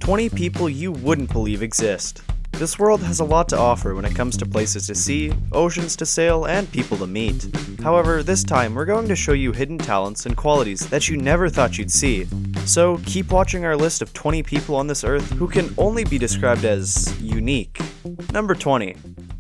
20 people you wouldn't believe exist. This world has a lot to offer when it comes to places to see, oceans to sail, and people to meet. However, this time we're going to show you hidden talents and qualities that you never thought you'd see. So keep watching our list of 20 people on this earth who can only be described as unique. Number 20.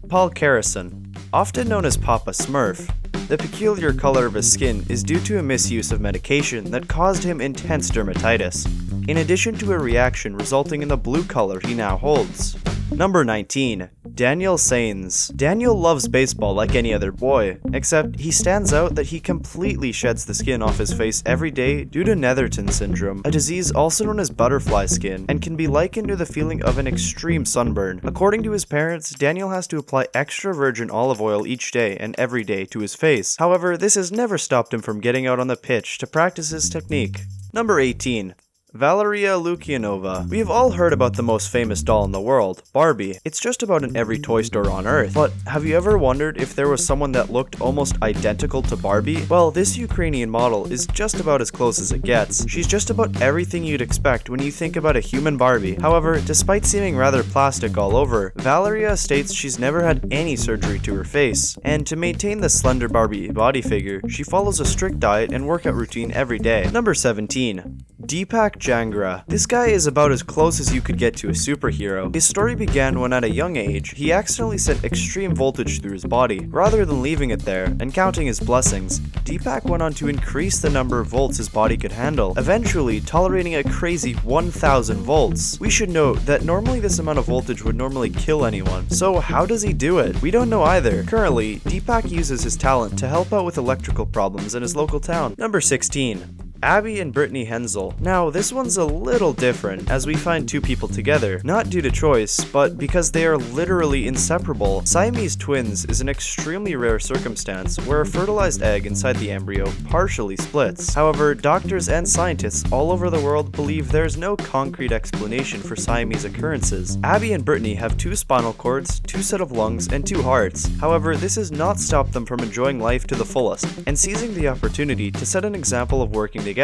Paul Karason. Often known as Papa Smurf, the peculiar color of his skin is due to a misuse of medication that caused him intense dermatitis, in addition to a reaction resulting in the blue color he now holds. Number 19. Daniel Saenz. Daniel loves baseball like any other boy, except he stands out that he completely sheds the skin off his face every day due to Netherton syndrome, a disease also known as butterfly skin, and can be likened to the feeling of an extreme sunburn. According to his parents, Daniel has to apply extra virgin olive oil each day and every day to his face. However, this has never stopped him from getting out on the pitch to practice his technique. Number 18. Valeria Lukyanova. We have all heard about the most famous doll in the world, Barbie. It's just about in every toy store on Earth. But have you ever wondered if there was someone that looked almost identical to Barbie? Well, this Ukrainian model is just about as close as it gets. She's just about everything you'd expect when you think about a human Barbie. However, despite seeming rather plastic all over, Valeria states she's never had any surgery to her face. And to maintain the slender Barbie body figure, she follows a strict diet and workout routine every day. Number 17. Deepak Jangra. This guy is about as close as you could get to a superhero. His story began when at a young age, he accidentally sent extreme voltage through his body. Rather than leaving it there and counting his blessings, Deepak went on to increase the number of volts his body could handle, eventually tolerating a crazy 1000 volts. We should note that normally this amount of voltage would normally kill anyone, so how does he do it? We don't know either. Currently, Deepak uses his talent to help out with electrical problems in his local town. Number 16. Abby and Brittany Hensel. Now, this one's a little different, as we find two people together, not due to choice, but because they are literally inseparable. Siamese twins is an extremely rare circumstance where a fertilized egg inside the embryo partially splits. However, doctors and scientists all over the world believe there's no concrete explanation for Siamese occurrences. Abby and Brittany have 2 spinal cords, 2 set of lungs, and 2 hearts. However, this has not stopped them from enjoying life to the fullest, and seizing the opportunity to set an example of working together.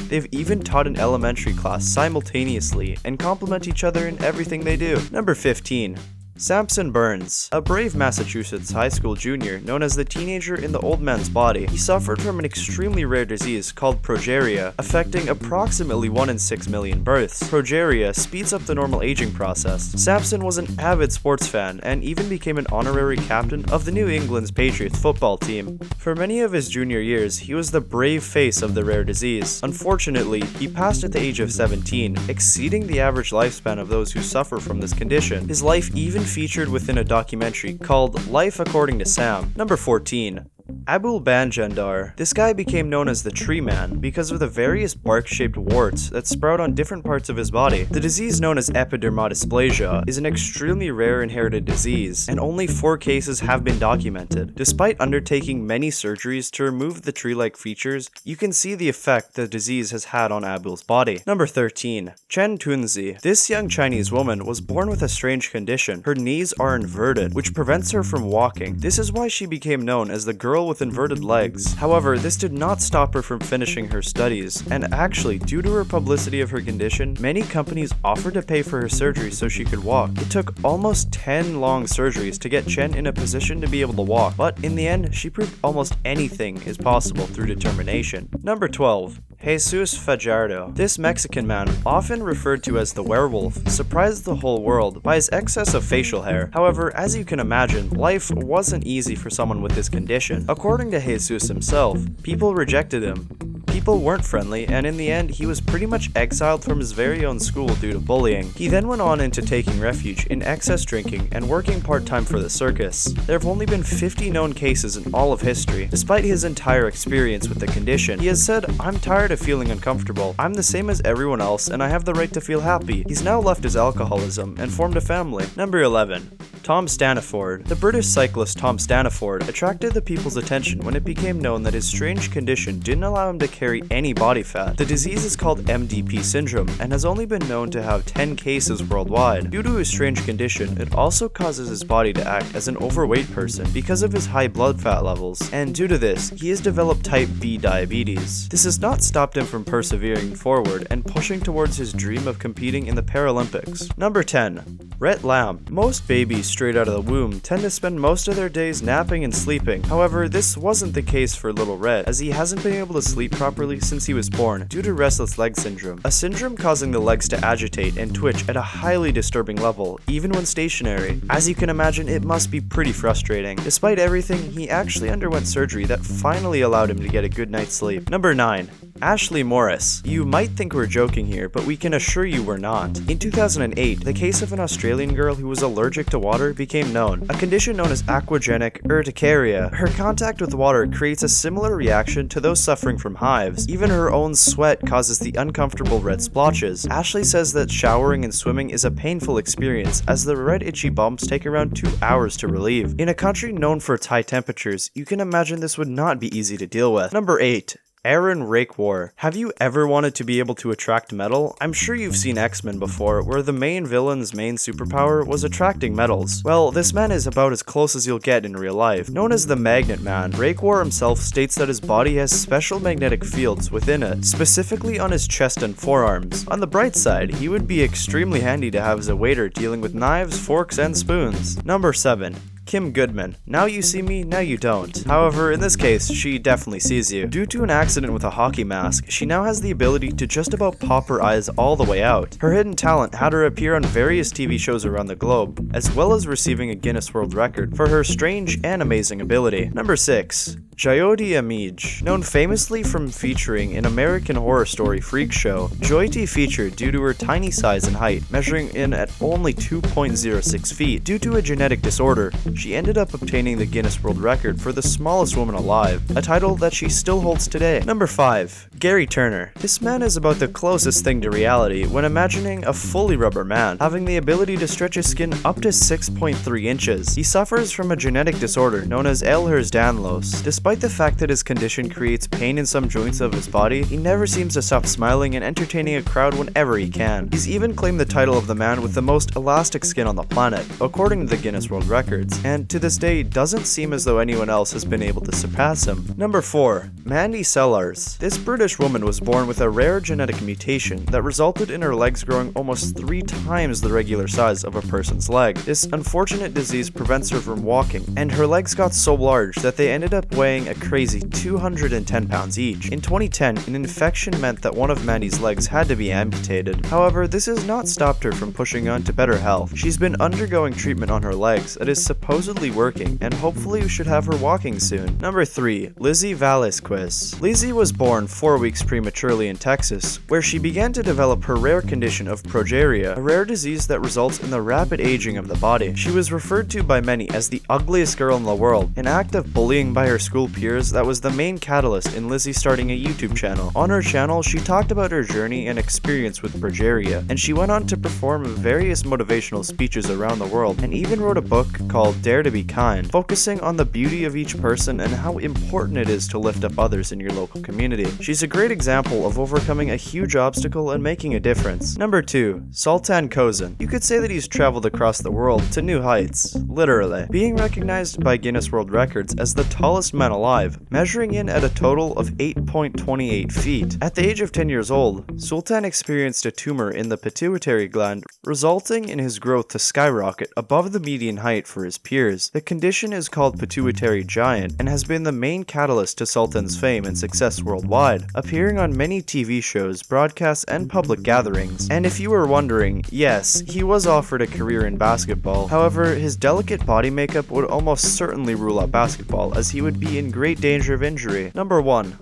They've even taught an elementary class simultaneously and complement each other in everything they do. Number 15. Sampson Berns, a brave Massachusetts high school junior known as the teenager in the old man's body. He suffered from an extremely rare disease called progeria, affecting approximately 1 in 6 million births. Progeria speeds up the normal aging process. Sampson was an avid sports fan and even became an honorary captain of the New England's Patriots football team. For many of his junior years, he was the brave face of the rare disease. Unfortunately, he passed at the age of 17, exceeding the average lifespan of those who suffer from this condition. His life even featured within a documentary called Life According to Sam. Number 14. Abul Bajandar. This guy became known as the Tree Man because of the various bark-shaped warts that sprout on different parts of his body. The disease known as epidermodysplasia is an extremely rare inherited disease, and only 4 cases have been documented. Despite undertaking many surgeries to remove the tree-like features, you can see the effect the disease has had on Abul's body. Number 13. Chen Tuanzhi. This young Chinese woman was born with a strange condition. Her knees are inverted, which prevents her from walking. This is why she became known as the girl with inverted legs. However, this did not stop her from finishing her studies, and actually, due to her publicity of her condition, many companies offered to pay for her surgery so she could walk. It took almost 10 long surgeries to get Chen in a position to be able to walk, but in the end, she proved almost anything is possible through determination. Number 12. Jesus Fajardo. This Mexican man, often referred to as the werewolf, surprised the whole world by his excess of facial hair. However, as you can imagine, life wasn't easy for someone with this condition. According to Jesus himself, people rejected him. People weren't friendly, and in the end, he was pretty much exiled from his very own school due to bullying. He then went on into taking refuge in excess drinking and working part-time for the circus. There have only been 50 known cases in all of history. Despite his entire experience with the condition, he has said, "I'm tired of feeling uncomfortable. I'm the same as everyone else, and I have the right to feel happy." He's now left his alcoholism and formed a family. Number 11. Tom Staniford. The British cyclist Tom Staniford attracted the people's attention when it became known that his strange condition didn't allow him to carry any body fat. The disease is called MDP syndrome and has only been known to have 10 cases worldwide. Due to his strange condition, it also causes his body to act as an overweight person because of his high blood fat levels, and due to this, he has developed type B diabetes. This has not stopped him from persevering forward and pushing towards his dream of competing in the Paralympics. Number 10. Rhett Lamb. Most babies straight out of the womb tend to spend most of their days napping and sleeping. However, this wasn't the case for little Rhett, as he hasn't been able to sleep properly since he was born due to restless leg syndrome, a syndrome causing the legs to agitate and twitch at a highly disturbing level, even when stationary. As you can imagine, it must be pretty frustrating. Despite everything, he actually underwent surgery that finally allowed him to get a good night's sleep. Number 9. Ashleigh Morris. You might think we're joking here, but we can assure you we're not. In 2008, the case of an Australian girl who was allergic to water became known, a condition known as aquagenic urticaria. Her contact with water creates a similar reaction to those suffering from hives. Even her own sweat causes the uncomfortable red splotches. Ashleigh says that showering and swimming is a painful experience, as the red itchy bumps take around 2 hours to relieve. In a country known for its high temperatures, you can imagine this would not be easy to deal with. Number 8. Arun Raikwar. Have you ever wanted to be able to attract metal? I'm sure you've seen X-Men before, where the main villain's main superpower was attracting metals. Well, this man is about as close as you'll get in real life. Known as the Magnet Man, Raikwar himself states that his body has special magnetic fields within it, specifically on his chest and forearms. On the bright side, he would be extremely handy to have as a waiter dealing with knives, forks, and spoons. Number 7. Kim Goodman. Now you see me, now you don't. However, in this case, she definitely sees you. Due to an accident with a hockey mask, she now has the ability to just about pop her eyes all the way out. Her hidden talent had her appear on various TV shows around the globe, as well as receiving a Guinness World Record for her strange and amazing ability. Number 6. Jyoti Amge. Known famously from featuring in American Horror Story Freak Show, Jyoti featured due to her tiny size and height, measuring in at only 2.06 feet. Due to a genetic disorder, she ended up obtaining the Guinness World Record for the smallest woman alive, a title that she still holds today. Number 5. Garry Turner. This man is about the closest thing to reality when imagining a fully rubber man, having the ability to stretch his skin up to 6.3 inches. He suffers from a genetic disorder known as Ehlers-Danlos. Despite the fact that his condition creates pain in some joints of his body, he never seems to stop smiling and entertaining a crowd whenever he can. He's even claimed the title of the man with the most elastic skin on the planet, according to the Guinness World Records, and to this day doesn't seem as though anyone else has been able to surpass him. Number 4. Mandy Sellars. This British woman was born with a rare genetic mutation that resulted in her legs growing almost 3 times the regular size of a person's leg. This unfortunate disease prevents her from walking, and her legs got so large that they ended up weighing a crazy 210 pounds each. In 2010, an infection meant that one of Mandy's legs had to be amputated. However, this has not stopped her from pushing on to better health. She's been undergoing treatment on her legs that is supposedly working, and hopefully we should have her walking soon. Number 3. Lizzie Velásquez. Lizzie was born 4 weeks prematurely in Texas, where she began to develop her rare condition of progeria, a rare disease that results in the rapid aging of the body. She was referred to by many as the ugliest girl in the world, an act of bullying by her school peers that was the main catalyst in Lizzie starting a YouTube channel. On her channel, she talked about her journey and experience with progeria, and she went on to perform various motivational speeches around the world, and even wrote a book called Dare to Be Kind, focusing on the beauty of each person and how important it is to lift up others in your local community. She's a great example of overcoming a huge obstacle and making a difference. Number 2. Sultan Kosen. You could say that he's traveled across the world to new heights, literally, being recognized by Guinness World Records as the tallest man alive, measuring in at a total of 8.28 feet. At the age of 10 years old, Sultan experienced a tumor in the pituitary gland, resulting in his growth to skyrocket above the median height for his peers. The condition is called pituitary giant and has been the main catalyst to Sultan's fame and success worldwide, appearing on many TV shows, broadcasts, and public gatherings. And if you were wondering, yes, he was offered a career in basketball. However, his delicate body makeup would almost certainly rule out basketball, as he would be in great danger of injury. Number 1.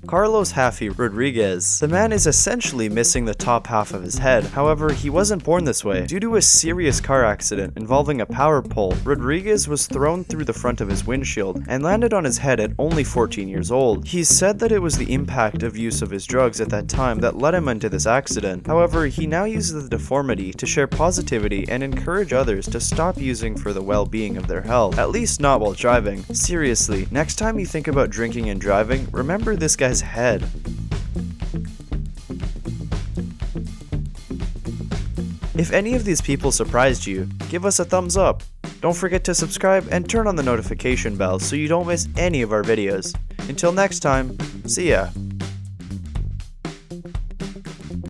Carlos Halfy Rodriguez. The man is essentially missing the top half of his head. However, he wasn't born this way. Due to a serious car accident involving a power pole, Rodriguez was thrown through the front of his windshield and landed on his head at only 14 years old. He said that it was the impact of use of his drugs at that time that led him into this accident. However, he now uses the deformity to share positivity and encourage others to stop using for the well-being of their health, at least not while driving. Seriously, next time you think about drinking and driving, remember this guy's head. If any of these people surprised you, give us a thumbs up. Don't forget to subscribe and turn on the notification bell so you don't miss any of our videos. Until next time, see ya.